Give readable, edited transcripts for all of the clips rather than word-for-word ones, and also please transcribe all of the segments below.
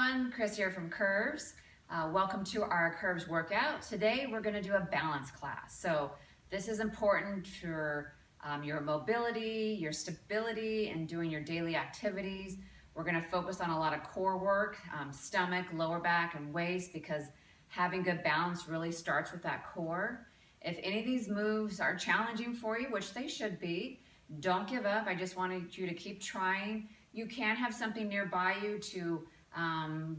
everyone, Chris here from Curves. Welcome to our Curves workout. Today we're going to do a balance class. So this is important for your mobility, your stability, and doing your daily activities. We're going to focus on a lot of core work, stomach, lower back, and waist, because having good balance really starts with that core. If any of these moves are challenging for you, which they should be, don't give up. I just wanted you to keep trying. You can have something nearby you to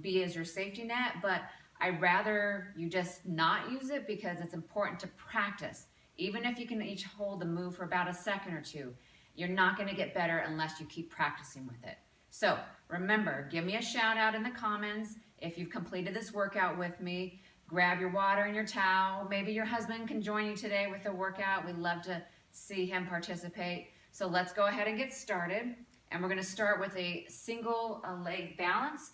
be as your safety net, but I'd rather you just not use it because it's important to practice. Even if you can each hold the move for about a second or two, you're not going to get better unless you keep practicing with it. So remember, give me a shout out in the comments if you've completed this workout with me. Grab your water and your towel. Maybe your husband can join you today with the workout. We'd love to see him participate. So let's go ahead and get started. And we're going to start with a single leg balance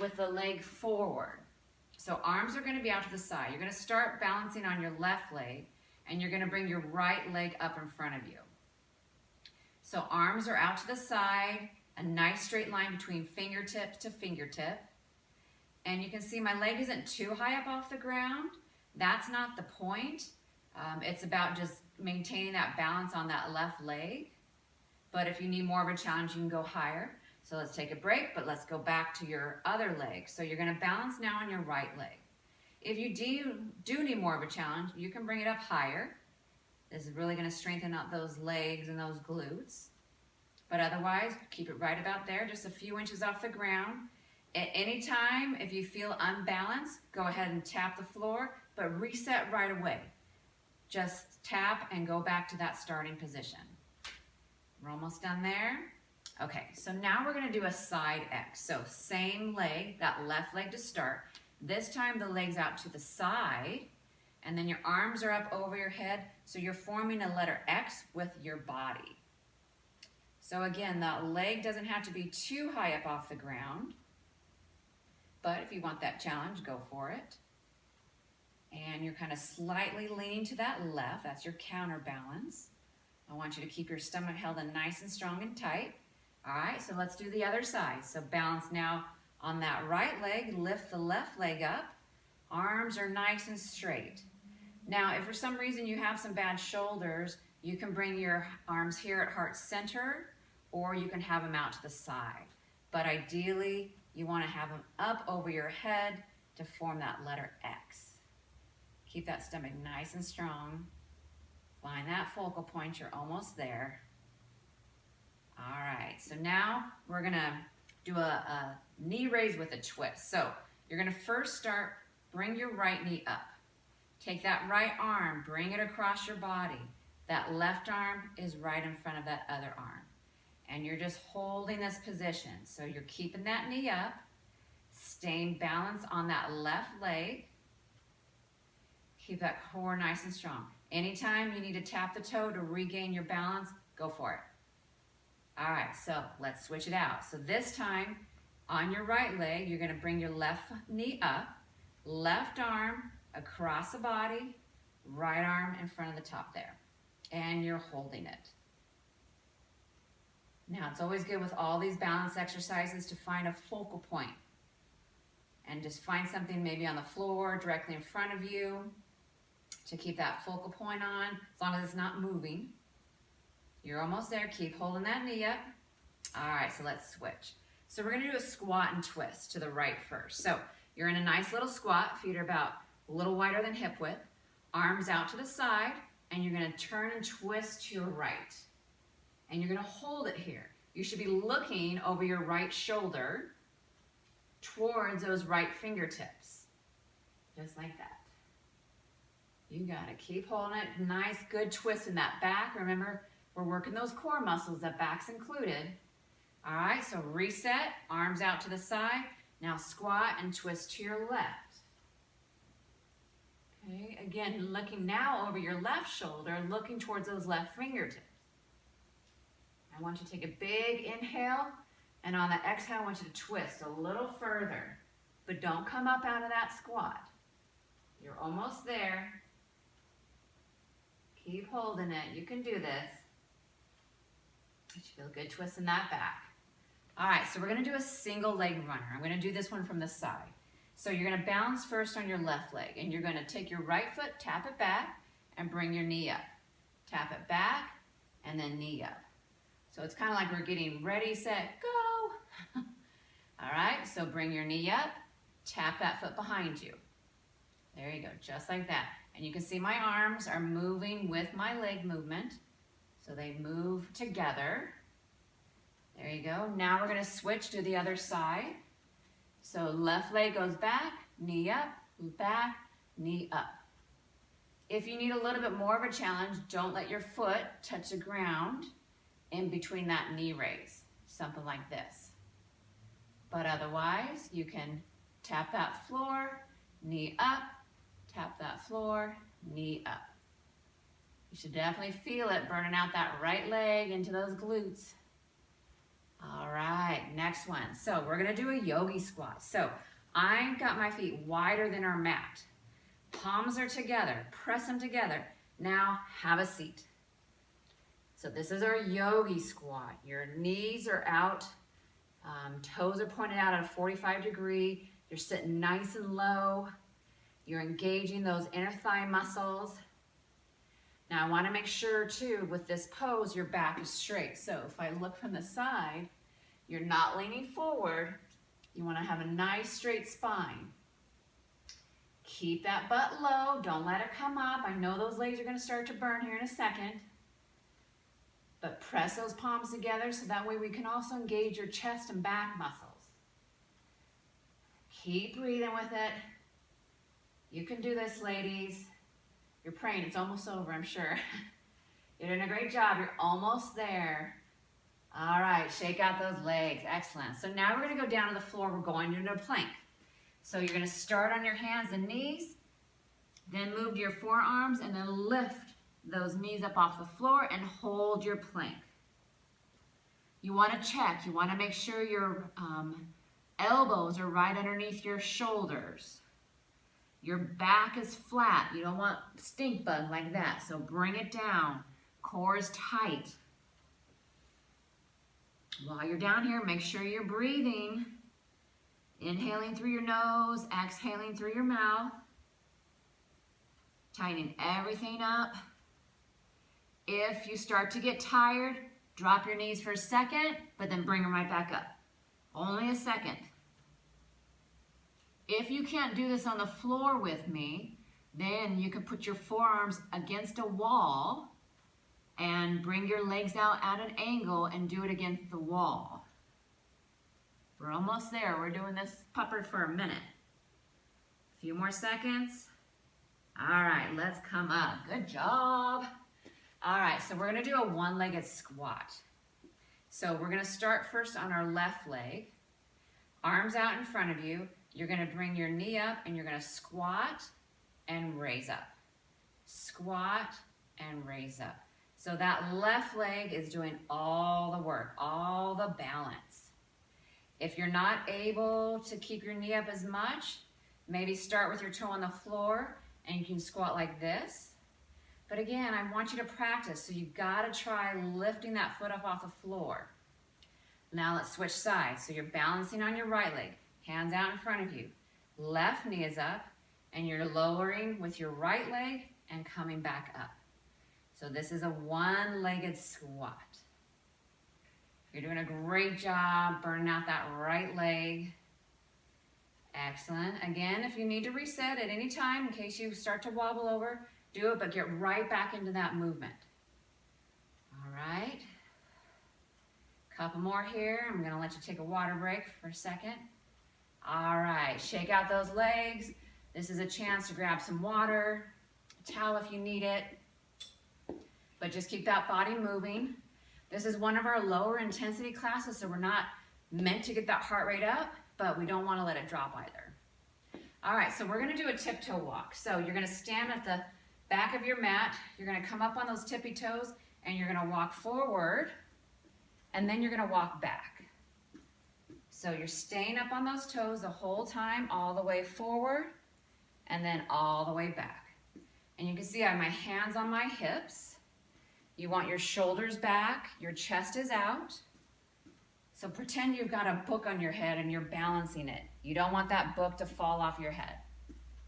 with the leg forward. So arms are going to be out to the side. You're going to start balancing on your left leg, and you're going to bring your right leg up in front of you. So arms are out to the side, a nice straight line between fingertip to fingertip. And you can see my leg isn't too high up off the ground. That's not the point. It's about just maintaining that balance on that left leg. But if you need more of a challenge, you can go higher. So let's take a break, but let's go back to your other leg. So you're going to balance now on your right leg. If you do need more of a challenge, you can bring it up higher. This is really going to strengthen out those legs and those glutes. But otherwise, keep it right about there, just a few inches off the ground. At any time, if you feel unbalanced, go ahead and tap the floor, but reset right away. Just tap and go back to that starting position. We're almost done there. Okay, so now we're going to do a side X. So same leg, that left leg to start. This time the leg's out to the side, and then your arms are up over your head, so you're forming a letter X with your body. So again, that leg doesn't have to be too high up off the ground, but if you want that challenge, go for it. And you're kind of slightly leaning to that left. That's your counterbalance. I want you to keep your stomach held in nice and strong and tight. All right, so let's do the other side. So balance now on that right leg, lift the left leg up. Arms are nice and straight. Now, if for some reason you have some bad shoulders, you can bring your arms here at heart center, or you can have them out to the side. But ideally, you want to have them up over your head to form that letter X. Keep that stomach nice and strong. Find that focal point, you're almost there. All right, so now we're gonna do a knee raise with a twist. So you're gonna first start, bring your right knee up. Take that right arm, bring it across your body. That left arm is right in front of that other arm. And you're just holding this position. So you're keeping that knee up, staying balanced on that left leg. Keep that core nice and strong. Anytime you need to tap the toe to regain your balance, go for it. All right, so let's switch it out. So this time, on your right leg, you're gonna bring your left knee up, left arm across the body, right arm in front of the top there. And you're holding it. Now, it's always good with all these balance exercises to find a focal point. And just find something maybe on the floor, directly in front of you, to keep that focal point on, as long as it's not moving. You're almost there. Keep holding that knee up. All right, so let's switch. So we're going to do a squat and twist to the right first. So you're in a nice little squat. Feet are about a little wider than hip width. Arms out to the side, and you're going to turn and twist to your right. And you're going to hold it here. You should be looking over your right shoulder towards those right fingertips. Just like that. You got to keep holding it. Nice, good twist in that back. Remember, we're working those core muscles, that back's included. All right, so reset, arms out to the side. Now squat and twist to your left. Okay, again, looking now over your left shoulder, looking towards those left fingertips. I want you to take a big inhale, and on the exhale, I want you to twist a little further, but don't come up out of that squat. You're almost there. Keep holding it. You can do this. You feel a good twist in that back. All right, so we're gonna do a single leg runner. I'm gonna do this one from the side. So you're gonna balance first on your left leg, and you're gonna take your right foot, tap it back, and bring your knee up. Tap it back, and then knee up. So it's kind of like we're getting ready, set, go. All right, so bring your knee up, tap that foot behind you. There you go, just like that. And you can see my arms are moving with my leg movement. So they move together. There you go. Now we're gonna switch to the other side. So left leg goes back, knee up, back, knee up. If you need a little bit more of a challenge, don't let your foot touch the ground in between that knee raise, something like this. But otherwise, you can tap that floor, knee up, tap that floor, knee up. You should definitely feel it burning out that right leg into those glutes. All right, next one. So we're gonna do a yogi squat. So I've got my feet wider than our mat. Palms are together, press them together. Now have a seat. So this is our yogi squat. Your knees are out, toes are pointed out at a 45-degree. You're sitting nice and low. You're engaging those inner thigh muscles. Now I want to make sure too, with this pose, your back is straight. So if I look from the side, you're not leaning forward. You want to have a nice straight spine. Keep that butt low, don't let it come up. I know those legs are going to start to burn here in a second. But press those palms together so that way we can also engage your chest and back muscles. Keep breathing with it. You can do this, ladies. You're praying, it's almost over, I'm sure. You're doing a great job, you're almost there. All right, shake out those legs, excellent. So now we're gonna go down to the floor, we're going into a plank. So you're gonna start on your hands and knees, then move to your forearms, and then lift those knees up off the floor and hold your plank. You wanna check, you wanna make sure your elbows are right underneath your shoulders. Your back is flat. You don't want stink bug like that. So bring it down. Core is tight. While you're down here, make sure you're breathing. Inhaling through your nose, exhaling through your mouth. Tightening everything up. If you start to get tired, drop your knees for a second, but then bring them right back up. Only a second. If you can't do this on the floor with me, then you can put your forearms against a wall and bring your legs out at an angle and do it against the wall. We're almost there. We're doing this pupper for a minute. A few more seconds. All right, let's come up. Good job. All right, so we're gonna do a one-legged squat. So we're gonna start first on our left leg. Arms out in front of you. You're gonna bring your knee up and you're gonna squat and raise up. Squat and raise up. So that left leg is doing all the work, all the balance. If you're not able to keep your knee up as much, maybe start with your toe on the floor and you can squat like this. But again, I want you to practice, so you've gotta try lifting that foot up off the floor. Now let's switch sides. So you're balancing on your right leg. Hands out in front of you. Left knee is up, and you're lowering with your right leg and coming back up. So this is a one-legged squat. You're doing a great job burning out that right leg. Excellent. Again, if you need to reset at any time, in case you start to wobble over, do it, but get right back into that movement. All right. Couple more here. I'm gonna let you take a water break for a second. All right, shake out those legs. This is a chance to grab some water, a towel if you need it, but just keep that body moving. This is one of our lower intensity classes, so we're not meant to get that heart rate up, but we don't want to let it drop either. All right, so we're gonna do a tiptoe walk. So you're gonna stand at the back of your mat, you're gonna come up on those tippy toes, and you're gonna walk forward, and then you're gonna walk back. So you're staying up on those toes the whole time, all the way forward, and then all the way back. And you can see I have my hands on my hips. You want your shoulders back, your chest is out. So pretend you've got a book on your head and you're balancing it. You don't want that book to fall off your head.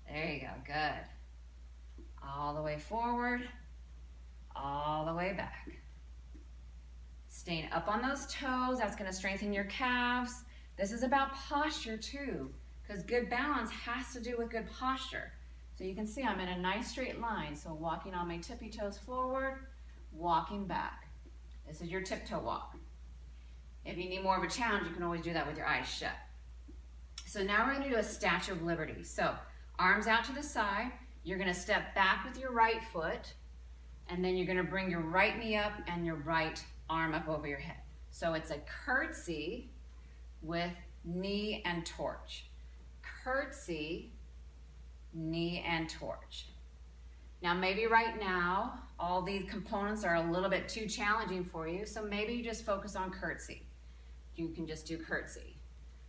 There you go, good. All the way forward, all the way back. Staying up on those toes, that's gonna strengthen your calves. This is about posture too, because good balance has to do with good posture. So you can see I'm in a nice straight line, so walking on my tippy toes forward, walking back. This is your tiptoe walk. If you need more of a challenge, you can always do that with your eyes shut. So now we're gonna do a Statue of Liberty. So arms out to the side, you're gonna step back with your right foot, and then you're gonna bring your right knee up and your right arm up over your head. So it's a curtsy with knee and torch. Curtsy, knee and torch. Now maybe right now, all these components are a little bit too challenging for you, so maybe you just focus on curtsy. You can just do curtsy.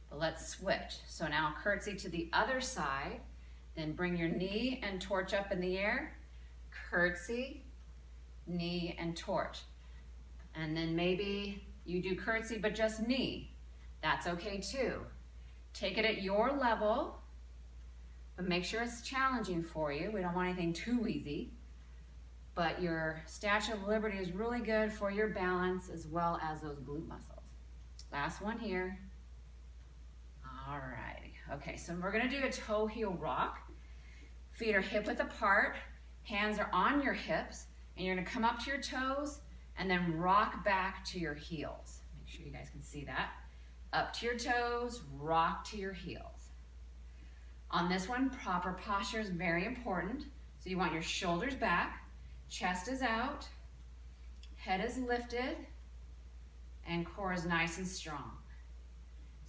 But let's switch. So now curtsy to the other side, then bring your knee and torch up in the air. Curtsy, knee and torch. And then maybe you do curtsy but just knee. That's okay too. Take it at your level, but make sure it's challenging for you. We don't want anything too easy. But your Statue of Liberty is really good for your balance as well as those glute muscles. Last one here. All righty. Okay, so we're gonna do a toe heel rock. Feet are hip width apart, hands are on your hips, and you're gonna come up to your toes and then rock back to your heels. Make sure you guys can see that. Up to your toes, rock to your heels. On this one, proper posture is very important. So you want your shoulders back, chest is out, head is lifted, and core is nice and strong.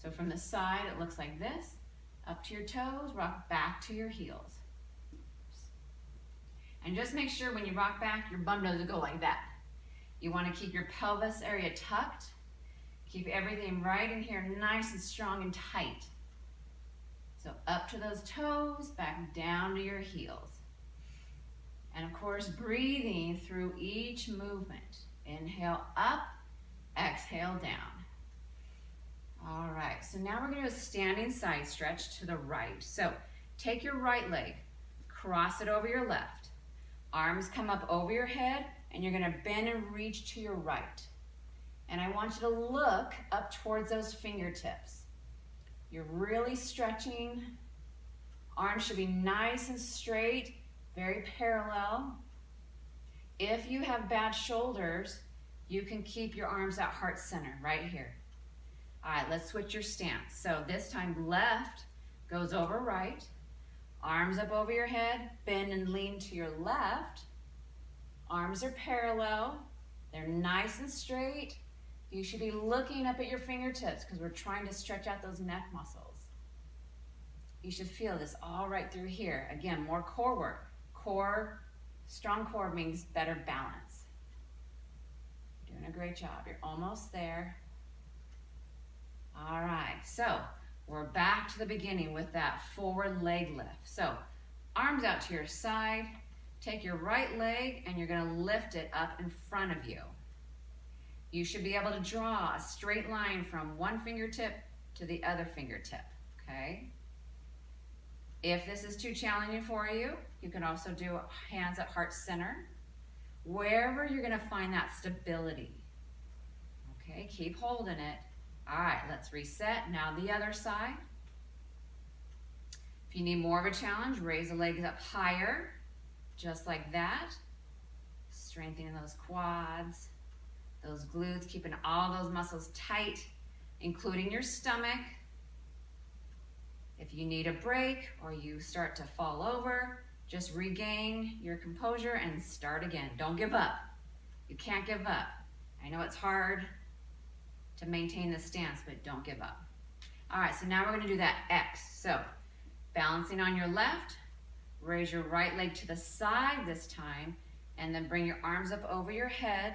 So from the side, it looks like this. Up to your toes, rock back to your heels. And just make sure when you rock back, your bum doesn't go like that. You want to keep your pelvis area tucked. Keep everything right in here, nice and strong and tight. So up to those toes, back down to your heels. And of course, breathing through each movement. Inhale up, exhale down. All right, so now we're gonna do a standing side stretch to the right. So take your right leg, cross it over your left. Arms come up over your head, and you're gonna bend and reach to your right. And I want you to look up towards those fingertips. You're really stretching. Arms should be nice and straight, very parallel. If you have bad shoulders, you can keep your arms at heart center right here. All right, let's switch your stance. So this time left goes over right, arms up over your head, bend and lean to your left. Arms are parallel, they're nice and straight. You should be looking up at your fingertips because we're trying to stretch out those neck muscles. You should feel this all right through here. Again, more core work. Core, strong core means better balance. You're doing a great job. You're almost there. All right, so we're back to the beginning with that forward leg lift. So arms out to your side. Take your right leg and you're gonna lift it up in front of you. You should be able to draw a straight line from one fingertip to the other fingertip, okay? If this is too challenging for you, you can also do hands at heart center. Wherever you're gonna find that stability, okay? Keep holding it. All right, let's reset. Now the other side. If you need more of a challenge, raise the legs up higher, just like that. Strengthening those quads, those glutes, keeping all those muscles tight, including your stomach. If you need a break or you start to fall over, just regain your composure and start again. Don't give up. You can't give up. I know it's hard to maintain the stance, but don't give up. All right, so now we're gonna do that X. So balancing on your left, raise your right leg to the side this time, and then bring your arms up over your head.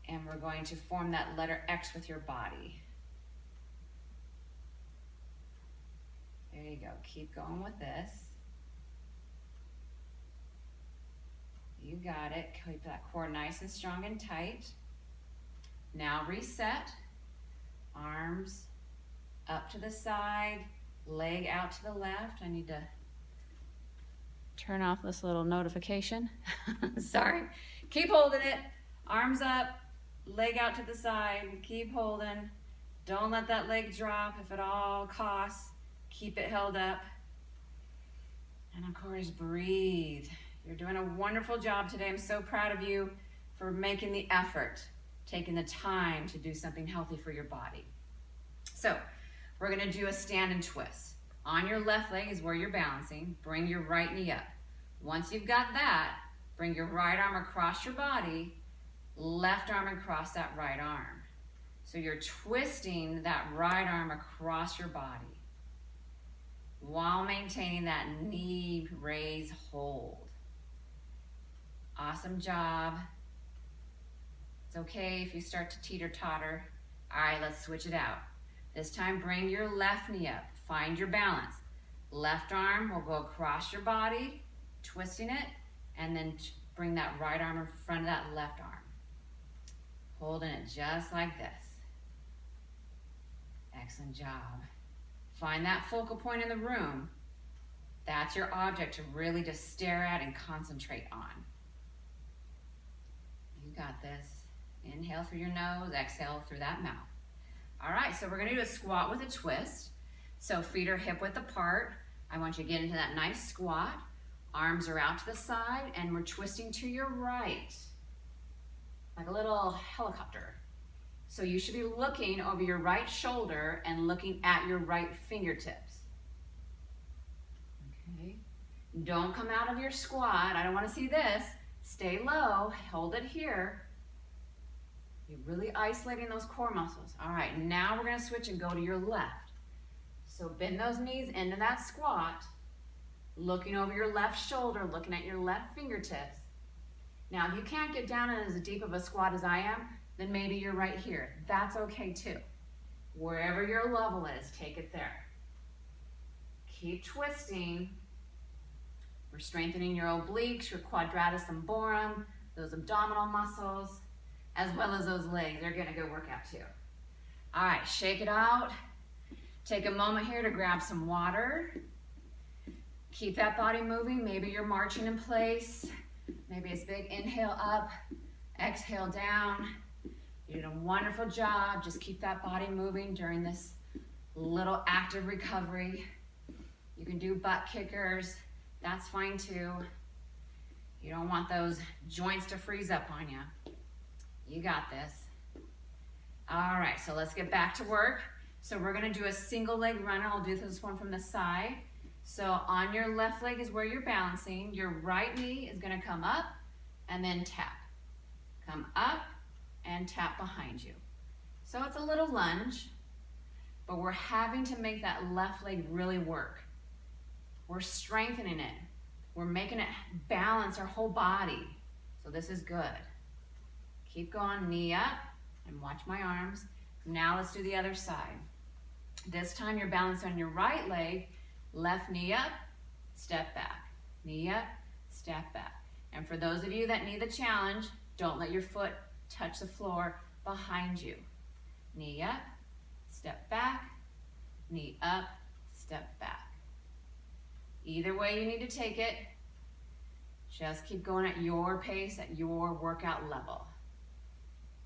And we're going to form that letter X with your body. There you go, keep going with this. You got it, keep that core nice and strong and tight. Now reset, arms up to the side, leg out to the left. I need to turn off this little notification. Sorry. Keep holding it. Arms up, leg out to the side. Keep holding. Don't let that leg drop if at all costs. Keep it held up. And of course, breathe. You're doing a wonderful job today. I'm so proud of you for making the effort, taking the time to do something healthy for your body. So we're gonna do a stand and twist. On your left leg is where you're balancing. Bring your right knee up. Once you've got that, bring your right arm across your body, left arm across that right arm. So you're twisting that right arm across your body while maintaining that knee raise hold. Awesome job. It's okay if you start to teeter-totter. All right, let's switch it out. This time, bring your left knee up. Find your balance. Left arm will go across your body, twisting it, and then bring that right arm in front of that left arm. Holding it just like this. Excellent job. Find that focal point in the room. That's your object to really just stare at and concentrate on. You got this. Inhale through your nose, exhale through that mouth. All right, so we're gonna do a squat with a twist. So feet are hip width apart. I want you to get into that nice squat. Arms are out to the side, and we're twisting to your right, like a little helicopter. So you should be looking over your right shoulder and looking at your right fingertips. Okay. Don't come out of your squat. I don't want to see this. Stay low, hold it here. You're really isolating those core muscles. All right, now we're gonna switch and go to your left. So bend those knees into that squat, looking over your left shoulder, looking at your left fingertips. Now, if you can't get down in as deep of a squat as I am, then maybe you're right here. That's okay too. Wherever your level is, take it there. Keep twisting. We're strengthening your obliques, your quadratus lumborum, those abdominal muscles, as well as those legs. They're gonna go work out too. All right, shake it out. Take a moment here to grab some water. Keep that body moving. Maybe you're marching in place. Maybe it's big inhale up, exhale down. You did a wonderful job. Just keep that body moving during this little active recovery. You can do butt kickers. That's fine too. You don't want those joints to freeze up on you. You got this. All right, so let's get back to work. So we're gonna do a single leg run. I'll do this one from the side. So on your left leg is where you're balancing. Your right knee is gonna come up and then tap. Come up and tap behind you. So it's a little lunge, but we're having to make that left leg really work. We're strengthening it. We're making it balance our whole body. So this is good. Keep going, knee up, and watch my arms. Now let's do the other side. This time you're balanced on your right leg, left knee up, step back. Knee up, step back. And for those of you that need the challenge, don't let your foot touch the floor behind you. Knee up, step back, knee up, step back. Either way you need to take it, just keep going at your pace, at your workout level.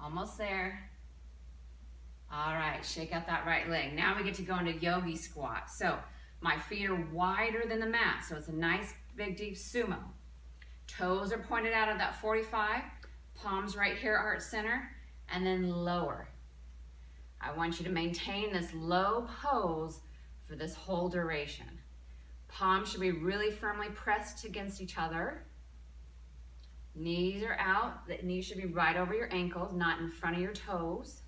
Almost there. All right, shake out that right leg. Now we get to go into yogi squat. So my feet are wider than the mat, so it's a nice big deep sumo. Toes are pointed out at that 45, palms right here are at center, and then lower. I want you to maintain this low pose for this whole duration. Palms should be really firmly pressed against each other. Knees are out. The knees should be right over your ankles, not in front of your toes.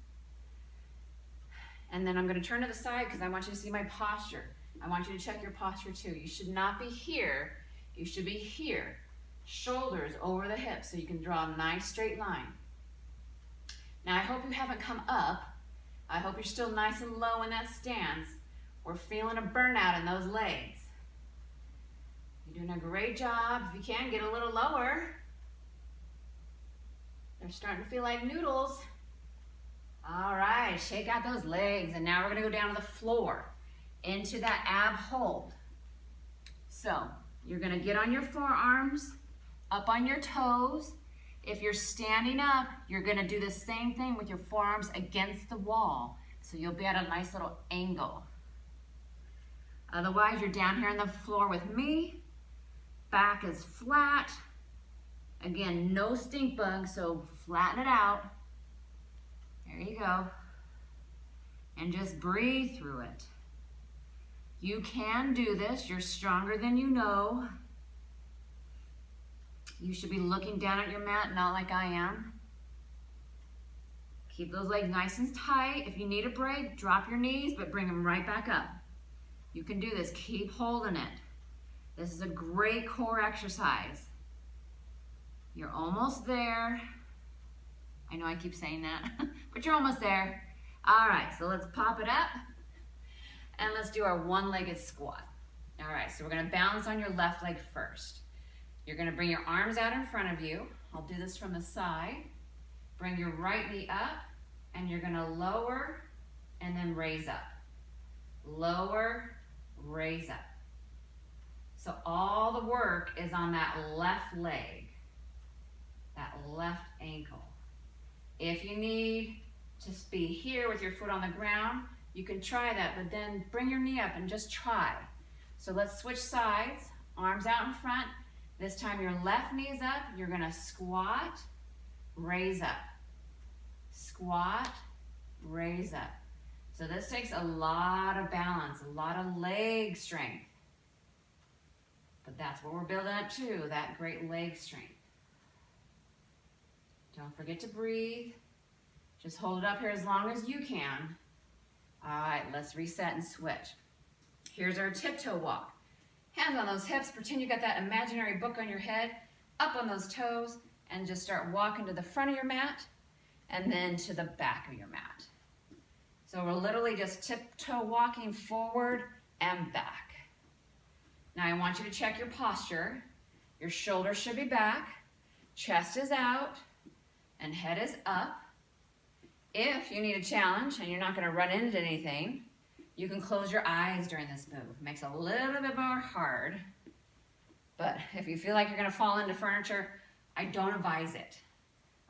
And then I'm going to turn to the side because I want you to see my posture. I want you to check your posture too. You should not be here. You should be here. Shoulders over the hips so you can draw a nice straight line. Now I hope you haven't come up. I hope you're still nice and low in that stance. We're feeling a burnout in those legs. You're doing a great job. If you can, get a little lower. They're starting to feel like noodles. All right, shake out those legs, and now we're gonna go down to the floor into that ab hold. So you're gonna get on your forearms, up on your toes. If you're standing up, you're gonna do the same thing with your forearms against the wall. So you'll be at a nice little angle. Otherwise, you're down here on the floor with me. Back is flat. Again, no stink bug, so flatten it out. There you go. And just breathe through it. You can do this. You're stronger than you know. You should be looking down at your mat, not like I am. Keep those legs nice and tight. If you need a break, drop your knees, but bring them right back up. You can do this. Keep holding it. This is a great core exercise. You're almost there. I know I keep saying that, but you're almost there. All right, so let's pop it up and let's do our one-legged squat. All right, so we're gonna balance on your left leg first. You're gonna bring your arms out in front of you. I'll do this from the side. Bring your right knee up and you're gonna lower and then raise up. Lower, raise up. So all the work is on that left leg, that left ankle. If you need to be here with your foot on the ground, you can try that, but then bring your knee up and just try. So let's switch sides, arms out in front. This time your left knee is up, you're gonna squat, raise up. Squat, raise up. So this takes a lot of balance, a lot of leg strength. But that's what we're building up to, that great leg strength. Don't forget to breathe. Just hold it up here as long as you can. All right, let's reset and switch. Here's our tiptoe walk. Hands on those hips, pretend you got that imaginary book on your head, up on those toes, and just start walking to the front of your mat, and then to the back of your mat. So we're literally just tiptoe walking forward and back. Now I want you to check your posture. Your shoulders should be back, chest is out, and head is up. If you need a challenge and you're not gonna run into anything, you can close your eyes during this move. It makes it a little bit more hard, but if you feel like you're gonna fall into furniture, I don't advise it.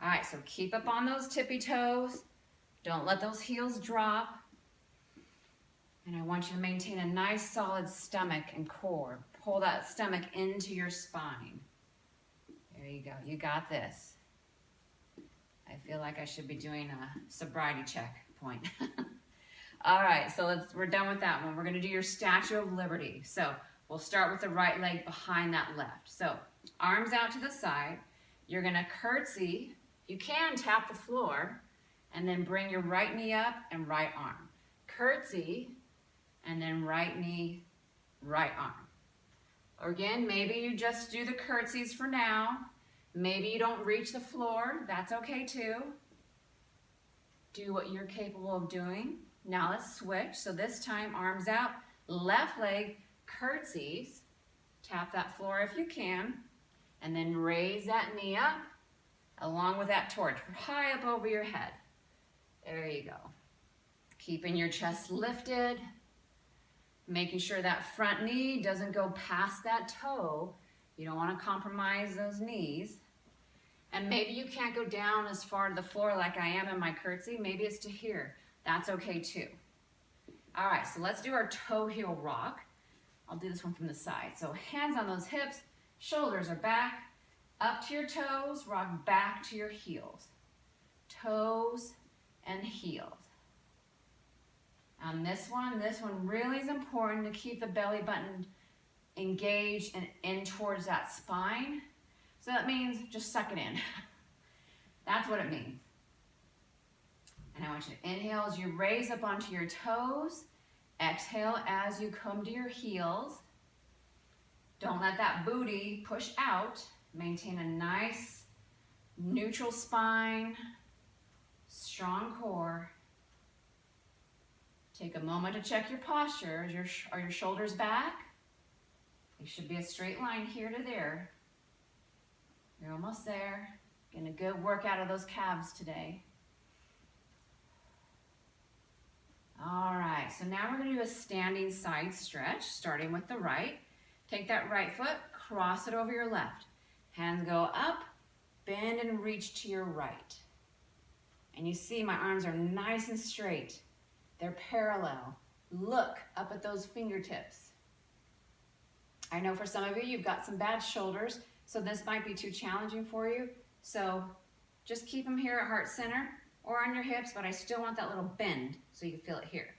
All right, so keep up on those tippy toes. Don't let those heels drop. And I want you to maintain a nice solid stomach and core. Pull that stomach into your spine. There you go, you got this. I feel like I should be doing a sobriety check point. All right, so we're done with that one. We're gonna do your Statue of Liberty. So we'll start with the right leg behind that left. So arms out to the side. You're gonna curtsy. You can tap the floor and then bring your right knee up and right arm. Curtsy and then right knee, right arm. Or again, maybe you just do the curtsies for now. Maybe you don't reach the floor, that's okay too. Do what you're capable of doing. Now let's switch. So this time, arms out, left leg, curtsies. Tap that floor if you can. And then raise that knee up along with that torch, high up over your head. There you go. Keeping your chest lifted. Making sure that front knee doesn't go past that toe. You don't want to compromise those knees. And maybe you can't go down as far to the floor like I am in my curtsy. Maybe it's to here. That's okay too. All right, so let's do our toe heel rock. I'll do this one from the side. So hands on those hips, shoulders are back, up to your toes, rock back to your heels. Toes and heels. On this one really is important to keep the belly button engaged and in towards that spine. So that means just suck it in. That's what it means. And I want you to inhale as you raise up onto your toes. Exhale as you come to your heels. Don't let that booty push out. Maintain a nice neutral spine, strong core. Take a moment to check your posture. Are your shoulders back? They should be a straight line here to there. You're almost there. Getting a good workout of those calves today. All right, so now we're gonna do a standing side stretch, starting with the right. Take that right foot, cross it over your left. Hands go up, bend and reach to your right. And you see my arms are nice and straight. They're parallel. Look up at those fingertips. I know for some of you, you've got some bad shoulders, so this might be too challenging for you. So just keep them here at heart center or on your hips, but I still want that little bend so you can feel it here.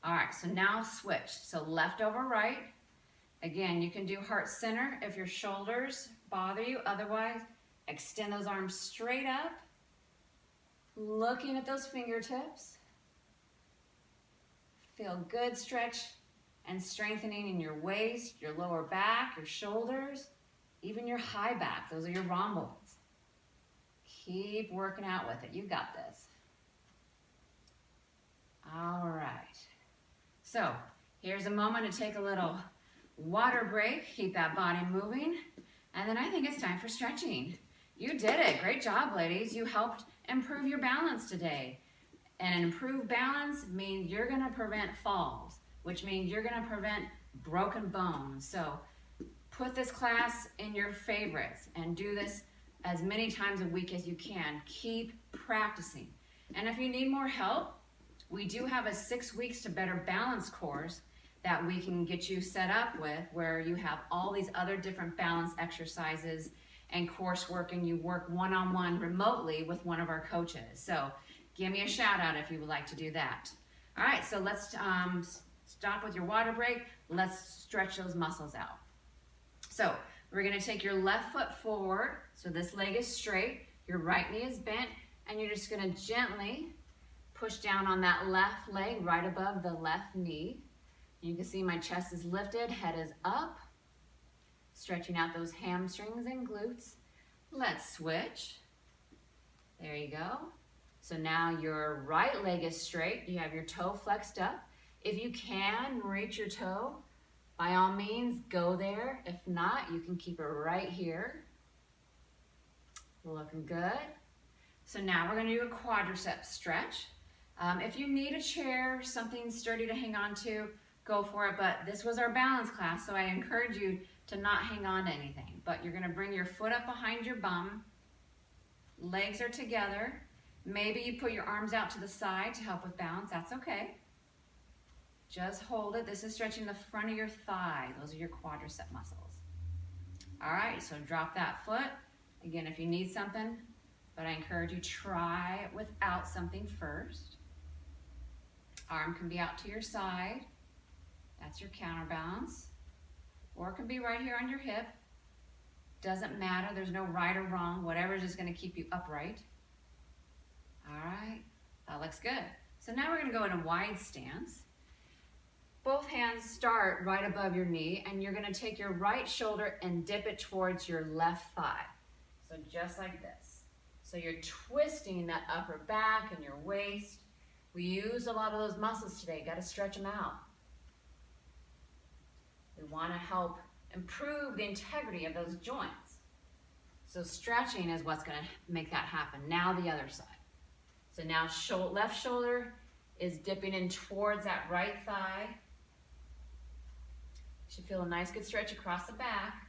All right, so now switch. So left over right. Again, you can do heart center if your shoulders bother you. Otherwise, extend those arms straight up, looking at those fingertips. Feel good stretch and strengthening in your waist, your lower back, your shoulders, even your high back. Those are your rhomboids. Keep working out with it. You got this. All right. So here's a moment to take a little water break. Keep that body moving. And then I think it's time for stretching. You did it. Great job, ladies. You helped improve your balance today. And an improved balance means you're going to prevent falls, which means you're going to prevent broken bones. So put this class in your favorites and do this as many times a week as you can. Keep practicing. And if you need more help, we do have a 6 weeks to better balance course that we can get you set up with, where you have all these other different balance exercises and coursework, and you work one-on-one remotely with one of our coaches. So give me a shout out if you would like to do that. All right, so let's stop with your water break. Let's stretch those muscles out. So we're gonna take your left foot forward. So this leg is straight, your right knee is bent, and you're just gonna gently push down on that left leg right above the left knee. You can see my chest is lifted, head is up, stretching out those hamstrings and glutes. Let's switch. There you go. So now your right leg is straight. You have your toe flexed up. If you can reach your toe, by all means, go there. If not, you can keep it right here. Looking good. So now we're gonna do a quadricep stretch. If you need a chair, something sturdy to hang on to, go for it. But this was our balance class, so I encourage you to not hang on to anything. But you're gonna bring your foot up behind your bum. Legs are together. Maybe you put your arms out to the side to help with balance. That's okay. Just hold it. This is stretching the front of your thigh. Those are your quadricep muscles. All right, so drop that foot. Again, if you need something, but I encourage you, try it without something first. Arm can be out to your side. That's your counterbalance. Or it can be right here on your hip. Doesn't matter, there's no right or wrong. Whatever is just gonna keep you upright. All right, that looks good. So now we're gonna go in a wide stance. Both hands start right above your knee, and you're gonna take your right shoulder and dip it towards your left thigh. So just like this. So you're twisting that upper back and your waist. We use a lot of those muscles today. Got to stretch them out. We want to help improve the integrity of those joints. So stretching is what's going to make that happen. Now the other side. So now left shoulder is dipping in towards that right thigh. Should feel a nice good stretch across the back.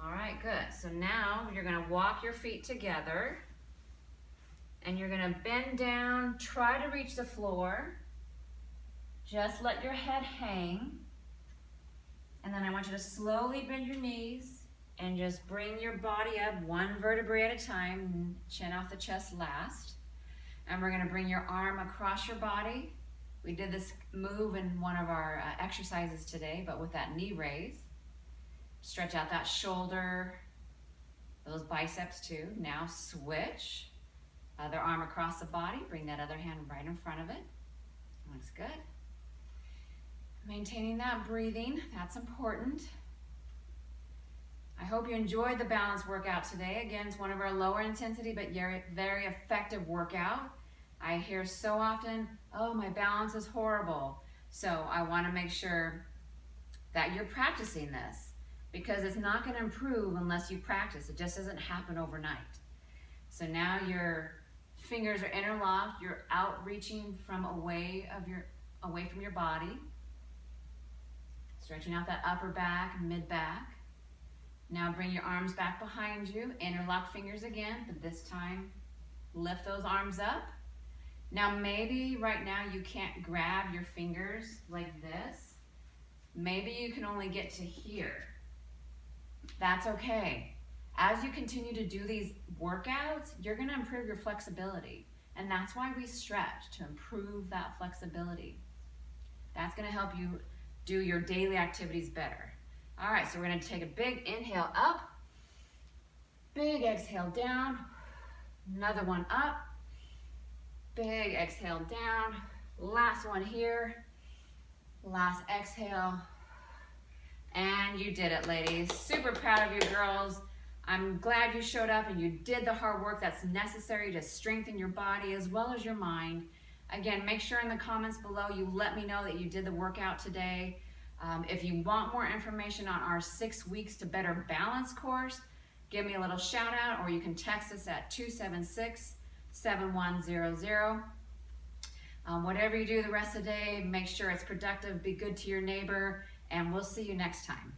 All right, good. So now you're gonna walk your feet together and you're gonna bend down, try to reach the floor. Just let your head hang. And then I want you to slowly bend your knees and just bring your body up one vertebrae at a time, chin off the chest last. And we're gonna bring your arm across your body. We did this move in one of our exercises today, but with that knee raise. Stretch out that shoulder, those biceps too. Now switch. Other arm across the body. Bring that other hand right in front of it. Looks good. Maintaining that breathing, that's important. I hope you enjoyed the balance workout today. Again, it's one of our lower intensity but very effective workout. I hear so often, oh, my balance is horrible. So I want to make sure that you're practicing this, because it's not going to improve unless you practice. It just doesn't happen overnight. So now you're Fingers are interlocked. You're outreaching from away from your body. Stretching out that upper back, mid back. Now bring your arms back behind you. Interlock fingers again, but this time lift those arms up. Now maybe right now you can't grab your fingers like this. Maybe you can only get to here. That's okay. As you continue to do these workouts, you're gonna improve your flexibility. And that's why we stretch, to improve that flexibility. That's gonna help you do your daily activities better. All right, so we're gonna take a big inhale up, big exhale down, another one up, big exhale down, last one here, last exhale, and you did it, ladies. Super proud of you girls. I'm glad you showed up and you did the hard work that's necessary to strengthen your body as well as your mind. Again, make sure in the comments below you let me know that you did the workout today. If you want more information on our 6 weeks to better balance course, give me a little shout out, or you can text us at 276-7100. Whatever you do the rest of the day, make sure it's productive, be good to your neighbor, and we'll see you next time.